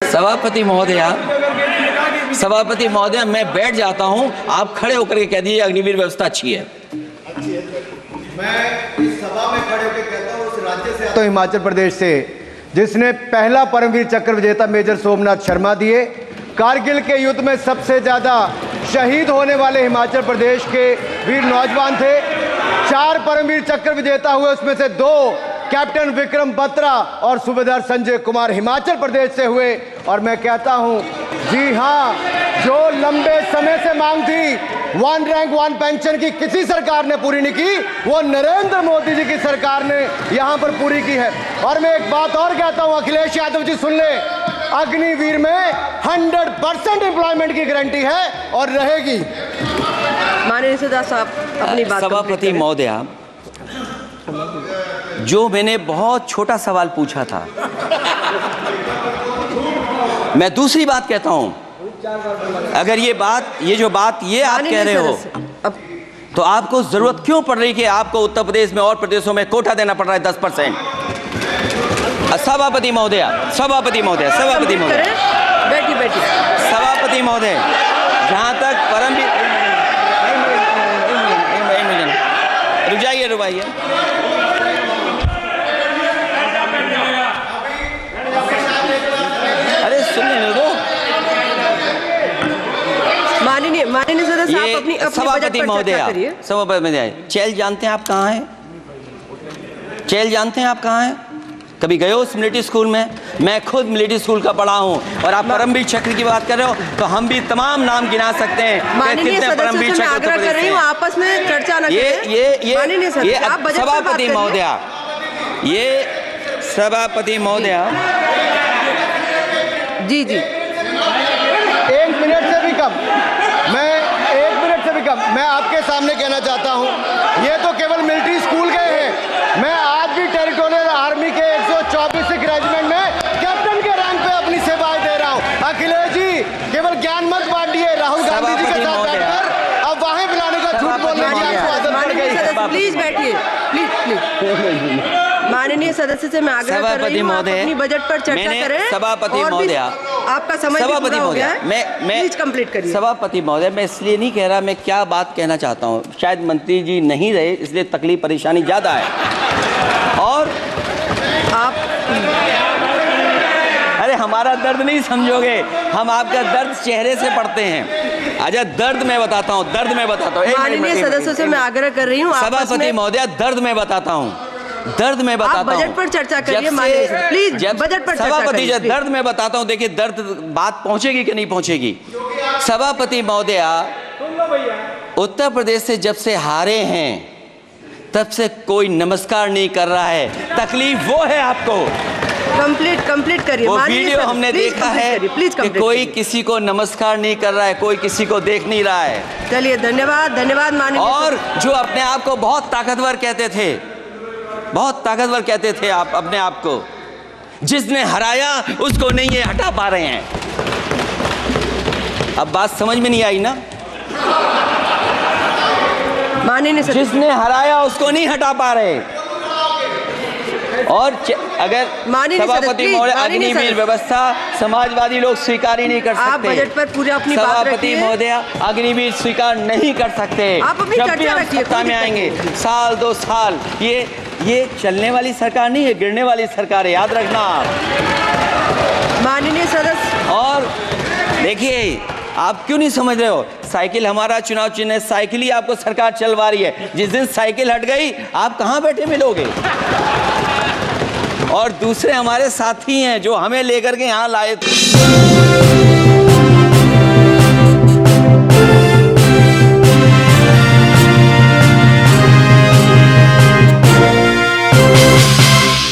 सभापति महोदया, मैं बैठ जाता हूं, आप खड़े होकर के कह दीजिए अग्निवीर व्यवस्था अच्छी है। मैं इस सभा में खड़े होकर कहता हूं, उस राज्य से तो हिमाचल प्रदेश से जिसने पहला परमवीर चक्र विजेता मेजर सोमनाथ शर्मा दिए, कारगिल के युद्ध में सबसे ज्यादा शहीद होने वाले हिमाचल प्रदेश के वीर नौजवान थे। 4 परमवीर चक्र विजेता हुए, उसमें से 2 कैप्टन विक्रम बत्रा और सूबेदार संजय कुमार हिमाचल प्रदेश से हुए। और मैं कहता हूं, जी हां, जो लंबे समय से मांग थी 1 रैंक 1 पेंशन की किसी सरकार ने पूरी नहीं की, वो नरेंद्र मोदी जी की सरकार ने यहां पर पूरी की है। और मैं एक बात और कहता हूं, अखिलेश यादव जी सुन ले, अग्निवीर में 100% एम्प्लॉयमेंट की गारंटी है और रहेगी। माननीय सदा साहब अपनी बात। सभापति महोदया, जो मैंने बहुत छोटा सवाल पूछा था, मैं दूसरी बात कहता हूं, अगर ये जो बात आप कह रहे हो, तो आपको जरूरत क्यों पड़ रही कि आपको उत्तर प्रदेश में और प्रदेशों में कोटा देना पड़ रहा है 10%? सभापति महोदय, बैठिए। सभापति महोदय, जहां तक परमवीर, रुक जाइए, अरे सुन लेने दो। माननीय सदस्य साहब अपनी सभापति महोदय, चैल जानते हैं आप कहाँ हैं? चैल जानते हैं आप कहाँ हैं? कभी गए हो उस मिलिट्री स्कूल में? मैं खुद मिलिट्री स्कूल का पढ़ा हूँ। और आप परमवीर चक्र की बात कर रहे हो, तो हम भी तमाम नाम गिना सकते हैं कितने परमवीर चक्र आग्रह कर रही हूँ, आपस में चर्चा न करें। ये सभापति महोदया, जी 1 मिनट से भी कम, मैं आपके सामने कहना चाहता हूं, ये तो केवल मिलिट्री स्कूल गए हैं। मैं आज भी टेरिटोरियल आर्मी के 124 रेजिमेंट में कैप्टन के रैंक पे अपनी सेवाएं दे रहा हूं। अखिलेश जी केवल ज्ञान मत बांटिए, राहुल गांधी जी के साथ बैठकर अब वहां बुलाने का झूठ बोलने की आपको आदत पड़ गई। प्लीज बैठिए, प्लीज। माननीय सदस्य से मैं आग्रह कर रही हूं, आप अपनी बजट पर चर्चा करें। सभापति महोदय, आपका समय पूरा हो गया है, मैं प्लीज कंप्लीट करिए। सभापति महोदय, मैं इसलिए नहीं कह रहा, मैं क्या बात कहना चाहता हूँ, शायद मंत्री जी नहीं रहे इसलिए तकलीफ परेशानी ज्यादा है। और आप अरे हमारा दर्द नहीं समझोगे, हम आपका दर्द चेहरे से पढ़ते हैं। अच्छा, दर्द मैं बताता हूँ। माननीय सदस्यों से मैं आग्रह कर रही हूँ, सभापति महोदय, दर्द मैं बताता हूँ। बजट पर चर्चा करिए, प्लीज बजट पर चर्चा सभापति, दर्द मैं बताता हूँ। देखिए, दर्द बात पहुंचेगी कि नहीं पहुंचेगी। सभापति महोदय, उत्तर प्रदेश से जब से हारे हैं तब से कोई नमस्कार नहीं कर रहा है। तकलीफ वो है आपको। कंप्लीट करिए। वो वीडियो हमने देखा है कि कोई किसी को नमस्कार नहीं कर रहा है, कोई किसी को देख नहीं रहा है। चलिए, धन्यवाद माननीय। और जो अपने आप को बहुत ताकतवर कहते थे, आप अपने आप को, जिसने हराया उसको नहीं ये हटा पा रहे हैं। अब बात समझ में नहीं आई ना? माननीय जिसने हराया उसको नहीं हटा पा रहे। और अगर सभापति महोदय, अग्निवीर व्यवस्था समाजवादी लोग स्वीकार ही नहीं कर सकते। आप बजट पर पूरी अपनी बात रखिए। सभापति महोदय, अग्निवीर स्वीकार नहीं कर सकते। आप अपनी चर्चा रखिए। सत्ता में आएंगे 1-2 साल, ये चलने वाली सरकार नहीं है, गिरने वाली सरकार है, याद रखना आप। माननीय सदस्य, और देखिए, आप क्यों नहीं समझ रहे हो? साइकिल हमारा चुनाव चिन्ह है, साइकिल ही आपको सरकार चलवा रही है। जिस दिन साइकिल हट गई, आप कहां बैठे मिलोगे? और दूसरे हमारे साथी हैं जो हमें लेकर के यहां लाए थे।